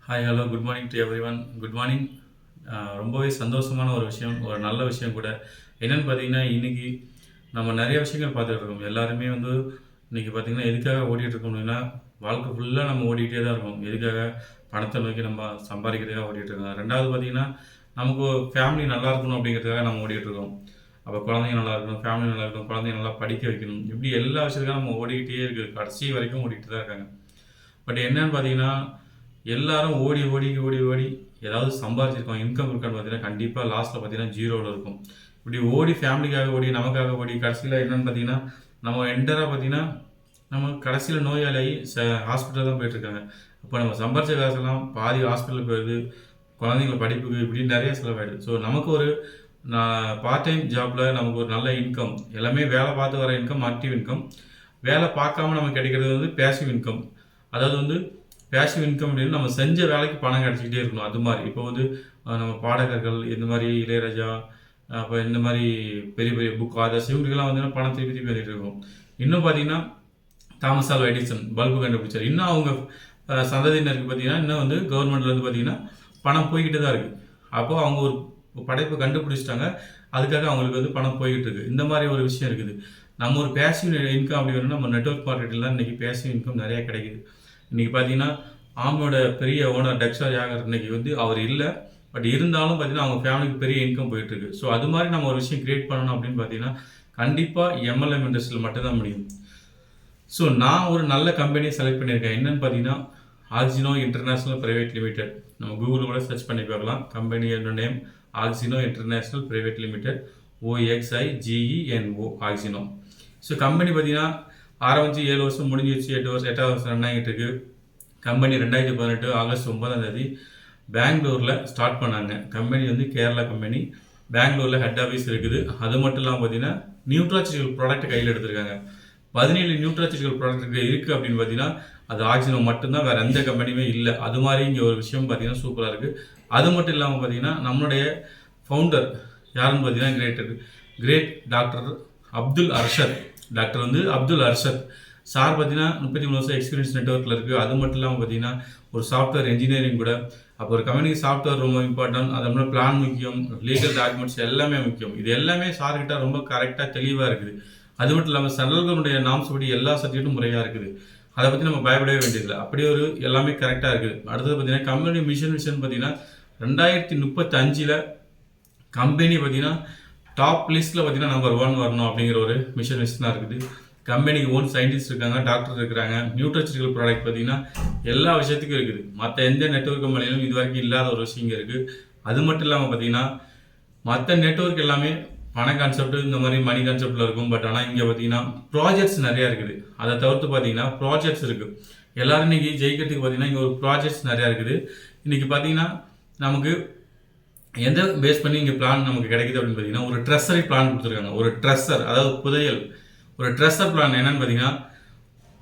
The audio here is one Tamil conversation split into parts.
Hi hello good morning to every one. Good morning. ரொம்பவே சந்தோஷமான ஒரு விஷயம், ஒரு நல்ல விஷயம் கூட. என்னென்னு பார்த்தீங்கன்னா, இன்றைக்கி நம்ம நிறைய விஷயங்கள் பார்த்துட்டு இருக்கோம். எல்லாருமே இன்றைக்கி பார்த்திங்கன்னா எதுக்காக ஓடிட்டுருக்கோம் அப்படின்னா, வாழ்க்கை ஃபுல்லாக நம்ம ஓடிக்கிட்டே தான் இருக்கோம். எதுக்காக? பணத்தை நோக்கி நம்ம சம்பாதிக்கிறதுக்காக ஓடிட்டுருக்கோம். ரெண்டாவது பார்த்திங்கன்னா, நமக்கு ஃபேமிலி நல்லா இருக்கணும் அப்படிங்கிறதுக்காக நம்ம ஓடிட்டுருக்கோம். அப்போ குழந்தைங்க நல்லா இருக்கணும், ஃபேமிலி நல்லா இருக்கணும், குழந்தைங்க நல்லா படிக்க வைக்கணும், இப்படி எல்லா விஷயத்துக்காக நம்ம ஓடிக்கிட்டே இருக்குது. கடைசி வரைக்கும் ஓடிட்டு தான் இருக்காங்க. பட் என்னென்னு பார்த்தீங்கன்னா, எல்லாரும் ஓடி ஓடி ஓடி ஓடி ஏதாவது சம்பாதிச்சிருக்கோம், இன்கம் இருக்கான்னு பார்த்தீங்கன்னா கண்டிப்பாக லாஸ்ட்டில் பார்த்தீங்கன்னா ஜீரோவில் இருக்கும். இப்படி ஓடி ஃபேமிலிக்காக ஓடி நமக்காக ஓடி கடைசியில் என்னென்னு பார்த்தீங்கன்னா, நம்ம என்டராக பார்த்தீங்கன்னா நம்ம கடைசியில் நோயாளியாகி ஹாஸ்பிட்டல் தான் போயிட்டுருக்காங்க. அப்போ நம்ம சம்பாதிச்ச காசெல்லாம் பாதி ஹாஸ்பிட்டலுக்கு போயிடுது, குழந்தைங்கள படிப்புக்கு இப்படின்னு நிறைய செலவாயிடுது. ஸோ நமக்கு ஒரு பார்ட் டைம் ஜாப்பில் நமக்கு ஒரு நல்ல இன்கம், எல்லாமே வேலை பார்த்து வர இன்கம் ஆக்டிவ் இன்கம். வேலை பார்க்காம நமக்கு கிடைக்கிறது பேசிவ் இன்கம். அதாவது பேசிவ் இன்கம் அப்படின்னு நம்ம செஞ்ச வேலைக்கு பணம் கிடச்சிக்கிட்டே இருக்கணும். அது மாதிரி இப்போ நம்ம பாடகர்கள் இந்த மாதிரி இளையராஜா, அப்போ இந்த மாதிரி பெரிய பெரிய புக் ஆதர்ஸ் இவங்களுக்கெல்லாம் பணம் திருப்பி திருப்பி வந்துட்டு இருக்கும். இன்னும் பார்த்தீங்கன்னா தாமஸ் ஆல்வா எடிசன் பல்பு கண்டுபிடிச்சார். இன்னும் அவங்க சந்ததியினருக்கு பார்த்தீங்கன்னா இன்னும் கவர்மெண்ட்லேருந்து பார்த்தீங்கன்னா பணம் போய்கிட்டு தான் இருக்குது. அப்போது அவங்க ஒரு படைப்பை கண்டுபிடிச்சிட்டாங்க, அதுக்காக அவங்களுக்கு பணம் போய்கிட்டு இருக்குது. இந்த மாதிரி ஒரு விஷயம் இருக்குது. நம்ம ஒரு பேசிவ் இன்கம் அப்படி வேணும்னா நம்ம நெட்வொர்க் மார்க்கெட்டில் இன்றைக்கி பேசிவ் இன்கம் நிறையா கிடைக்குது. இன்றைக்கி பார்த்தீங்கன்னா ஆமோட பெரிய ஓனர் டெக்ஸ்டர் யாகர் இன்றைக்கி அவர் இல்லை. பட் இருந்தாலும் பார்த்தீங்கன்னா அவங்க ஃபேமிலிக்கு பெரிய இன்கம் போயிட்டுருக்கு. ஸோ அது மாதிரி நம்ம ஒரு விஷயம் க்ரியேட் பண்ணணும் அப்படின்னு பார்த்தீங்கன்னா கண்டிப்பாக எம்எல்எம் இண்டஸ்ட்ரியில் மட்டும்தான் முடியும். ஸோ நான் ஒரு நல்ல கம்பெனியை செலக்ட் பண்ணியிருக்கேன். என்னென்னு பார்த்தீங்கன்னா ஆக்சினோ இன்டர்நேஷ்னல் பிரைவேட் லிமிடெட். நம்ம கூகுளில் கூட சர்ச் பண்ணி பார்க்கலாம். கம்பெனியோட name ஆக்சினோ international private limited, OXIGENO ஆக்சினோ. So company பார்த்தீங்கன்னா ஆரம்பித்து 7 வருஷம் முடிஞ்சிருச்சு, 8 வருஷம் ரன் ஆகிட்டு இருக்குது. கம்பெனி 2018 ஆகஸ்ட் 9 பெங்களூரில் ஸ்டார்ட் பண்ணாங்க. கம்பெனி கேரளா கம்பெனி, பெங்களூரில் ஹெட் ஆஃபீஸ் இருக்குது. அது மட்டும் இல்லாமல் பார்த்தீங்கன்னா நியூட்ராசிட்டிக்கல் ப்ராடக்ட் கையில் எடுத்திருக்காங்க. 17 நியூட்ராசிட்டிக்கல் ப்ராடக்ட் இருக்குது அப்படின்னு பார்த்தீங்கன்னா அது ஆக்சிஜன் மட்டும்தான், வேறு எந்த கம்பெனியுமே இல்லை. அது மாதிரி இங்கே ஒரு விஷயம் பார்த்தீங்கன்னா சூப்பராக இருக்குது. அது மட்டும் இல்லாமல் பார்த்தீங்கன்னா நம்மளுடைய ஃபவுண்டர் யாருன்னு பார்த்தீங்கன்னா great doctor Abdul Arshad. Abdul Arshad sir பார்த்தீங்கன்னா 33 வருஷம் எக்ஸ்பீரியன்ஸ் நெட்வொர்க்கில் இருக்குது. அது மட்டும் இல்லாமல் பார்த்தீங்கன்னா ஒரு சாஃப்ட்வேர் இன்ஜினியரிங் கூட. அப்போ ஒரு கம்பெனிக்கு சாஃப்ட்வேர் ரொம்ப இம்பார்ட்டன்ட், அது மாதிரி பிளான் முக்கியம், லீகல் டாக்குமெண்ட்ஸ் எல்லாமே முக்கியம். இது எல்லாமே சார்கிட்ட ரொம்ப கரெக்டாக தெளிவாக இருக்குது. அது மட்டும் இல்லாமல் சென்ட்ரல்களுடைய நாம்ஸ் படி எல்லா சப்ஜெக்ட்டும் முறையாக இருக்குது. அதை பற்றி நம்ம பயப்படவே வேண்டியதில்லை. அப்படியே எல்லாமே கரெக்டாக இருக்குது. அடுத்தது பார்த்தீங்கன்னா கம்பெனி மிஷன் பார்த்தீங்கன்னா 2035 கம்பெனி பார்த்தீங்கன்னா டாப் லிஸ்ட்டில் பார்த்தீங்கன்னா நம்பர் 1 வரணும் அப்படிங்கிற ஒரு மிஷன் தான் இருக்குது. கம்பெனிக்கு ஓன் சயின்டிஸ்ட் இருக்காங்க, டாக்டர் இருக்கிறாங்க. நியூட்ராசிட்டிக்கல் ப்ராடக்ட் பார்த்தீங்கன்னா எல்லா விஷயத்துக்கும் இருக்குது. மற்ற எந்த நெட்வொர்க் கம்பெனிலும் இது வரைக்கும் இல்லாத ஒரு விஷயம் இங்கே இருக்குது. அது மட்டும் இல்லாமல் பார்த்தீங்கன்னா மற்ற நெட்வொர்க் எல்லாமே பண கான்செப்ட் இந்த மாதிரி மணி கான்செப்டில் இருக்கும். பட் ஆனால் இங்கே பார்த்தீங்கன்னா ப்ராஜெக்ட்ஸ் நிறையா இருக்குது. அதை தவிர்த்து பார்த்தீங்கன்னா ப்ராஜெக்ட்ஸ் இருக்குது. எல்லோரும் இன்றைக்கி ஜெயிக்கிறதுக்கு பார்த்தீங்கன்னா இங்கே ஒரு ப்ராஜெக்ட்ஸ் நிறையா இருக்குது. இன்றைக்கி பார்த்தீங்கன்னா நமக்கு எந்த பேஸ் பண்ணி இங்கே பிளான் நமக்கு கிடைக்குது அப்படின்னு பார்த்தீங்கன்னா ஒரு ட்ரெஸ்ஸரி பிளான் கொடுத்துருக்காங்க. ஒரு ட்ரெஸ்ஸர், அதாவது புதையல். ஒரு ட்ரெஸ்ஸர் பிளான் என்னென்னு பார்த்தீங்கன்னா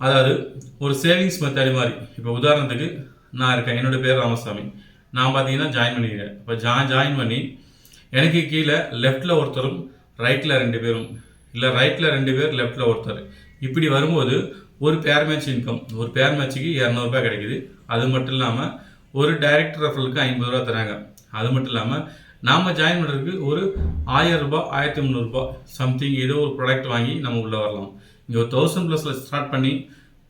அதாவது ஒரு சேவிங்ஸ் மெத்தட் மாதிரி. இப்போ உதாரணத்துக்கு நான் இருக்கேன், என்னோடய பேர் ராமசாமி. நான் பார்த்தீங்கன்னா ஜாயின் பண்ணிக்கிறேன். இப்போ ஜாயின் பண்ணி எனக்கு கீழே லெஃப்ட்டில் ஒருத்தரும் ரைட்டில் 2 பேரும், இல்லை ரைட்டில் 2 பேர் லெஃப்ட்டில் ஒருத்தர், இப்படி வரும்போது ஒரு பேர் மேட்ச் இன்கம், ஒரு பேர் மேட்ச்சுக்கு 200 ரூபாய் கிடைக்குது. அது மட்டும் இல்லாமல் ஒரு டைரக்ட் ரெஃபரலுக்கு 50 ரூபா தராங்க. அது மட்டும் இல்லாமல் நாம் ஜாயின் பண்ணுறதுக்கு ஒரு 1000 ரூபாய் 1300 ரூபாய் சம்திங் ஏதோ ஒரு ப்ராடக்ட் வாங்கி நம்ம உள்ளே வரலாம். இங்கே ஒரு 1000+ ஸ்டார்ட் பண்ணி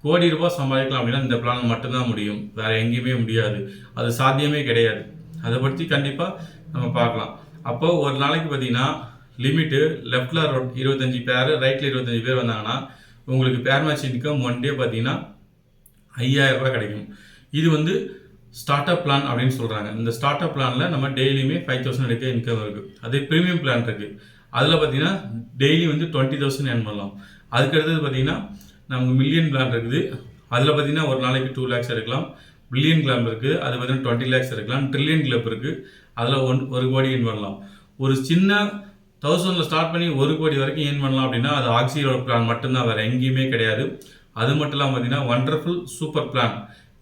கோடி ரூபாய் சம்பாதிக்கலாம் அப்படின்னா இந்த பிளான் மட்டும்தான் முடியும், வேறு எங்கேயுமே முடியாது. அது சாத்தியமே கிடையாது. அதை பற்றி கண்டிப்பாக நம்ம பார்க்கலாம். அப்போது ஒரு நாளைக்கு பார்த்தீங்கன்னா லிமிட்டு லெஃப்டில் 25 பேர், ரைட்டில் 25 பேர் வந்தாங்கன்னா உங்களுக்கு பேர் மேட்ச் இன்கம் 1 டே பார்த்தீங்கன்னா 5000 ரூபாய் கிடைக்கும். இது ஸ்டார்ட் அப் பிளான் அப்படின்னு சொல்கிறாங்க. இந்த ஸ்டார்ட் அப் பிளானில் நம்ம டெய்லியுமே 5000 எடுக்க இன்கம் இருக்குது. அதே ப்ரீமியம் பிளான் இருக்குது. அதில் பார்த்தீங்கன்னா டெய்லி 20,000 ஏர்ன் பண்ணலாம். அதுக்கடுத்தது பார்த்தீங்கன்னா நமக்கு மில்லியன் பிளான் இருக்குது. அதில் பார்த்தீங்கன்னா ஒரு நாளைக்கு 2 lakhs எடுக்கலாம். பில்லியன் கிளப் இருக்குது, அது பார்த்தீங்கன்னா 20 lakhs எடுக்கலாம். ட்ரில்லியன் கிளப் இருக்குது, அதில் 1 கோடி ஏர்ன் பண்ணலாம். ஒரு சின்ன 1000 ஸ்டார்ட் பண்ணி 1 கோடி வரைக்கும் ஏர்ன் பண்ணலாம் அப்படின்னா அது ஆக்சியோட பிளான் மட்டும்தான், வேறு எங்கேயுமே கிடையாது. அது மட்டும் இல்லாமல் பார்த்தீங்கன்னா ஒண்டர்ஃபுல் சூப்பர் பிளான்.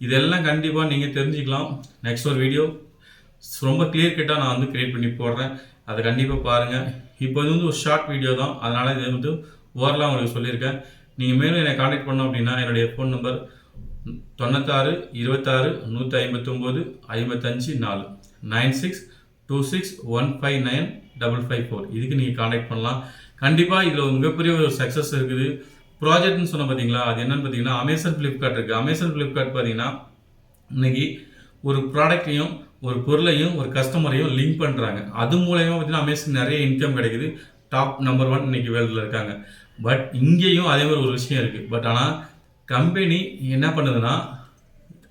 இதெல்லாம் கண்டிப்பாக நீங்கள் தெரிஞ்சுக்கலாம். நெக்ஸ்ட் ஒரு வீடியோ ரொம்ப கிளியர் கட்டாக நான் கிரியேட் பண்ணி போடுறேன், அதை கண்டிப்பாக பாருங்கள். இப்போ ஒரு ஷார்ட் வீடியோ தான், அதனால் இது ஓரலாக உங்களுக்கு சொல்லியிருக்கேன். நீங்கள் மேலும் என்னை காண்டாக்ட் பண்ணோம் அப்படின்னா என்னுடைய ஃபோன் நம்பர் 96 26 159 55 4 9626159554 இதுக்கு நீங்கள் காண்டாக்ட் பண்ணலாம். கண்டிப்பாக இதில் ஒரு மிகப்பெரிய ஒரு சக்ஸஸ் இருக்குது. ப்ராஜெக்ட்னு சொன்ன பார்த்தீங்களா, அது என்னன்னு பார்த்தீங்கன்னா அமேசான் ஃப்ளிப்கார்ட் இருக்குது. அமேசான் ஃப்ளிப்கார்ட் பார்த்தீங்கன்னா இன்னைக்கு ஒரு ப்ராடக்ட்டையும் ஒரு பொருளையும் ஒரு கஸ்டமரையும் லிங்க் பண்ணுறாங்க. அது மூலயமா பார்த்தீங்கன்னா அமேசான் நிறைய இன்கம் கிடைக்குது. டாப் நம்பர் 1 இன்னைக்கு வேர்ல்டில் இருக்காங்க. பட் இங்கேயும் அதே மாதிரி ஒரு விஷயம் இருக்குது. பட் ஆனால் கம்பெனி என்ன பண்ணுதுன்னா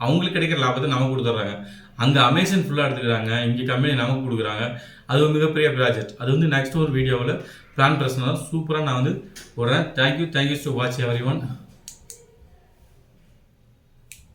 அவங்களுக்கு கிடைக்கிற லாபத்தை நமக்கு கொடுத்துட்றாங்க. அங்கே அமேசான் ஃபுல்லாக எடுத்துக்கிறாங்க, இங்கே கம்பெனி நமக்கு கொடுக்குறாங்க. அது ஒரு மிகப்பெரிய ப்ராஜெக்ட். அது வந்து நெக்ஸ்ட் ஒரு வீடியோவில் பிளான் பிரச்சனை சூப்பராக நான் வந்து போடுறேன். Thank you to watch every one.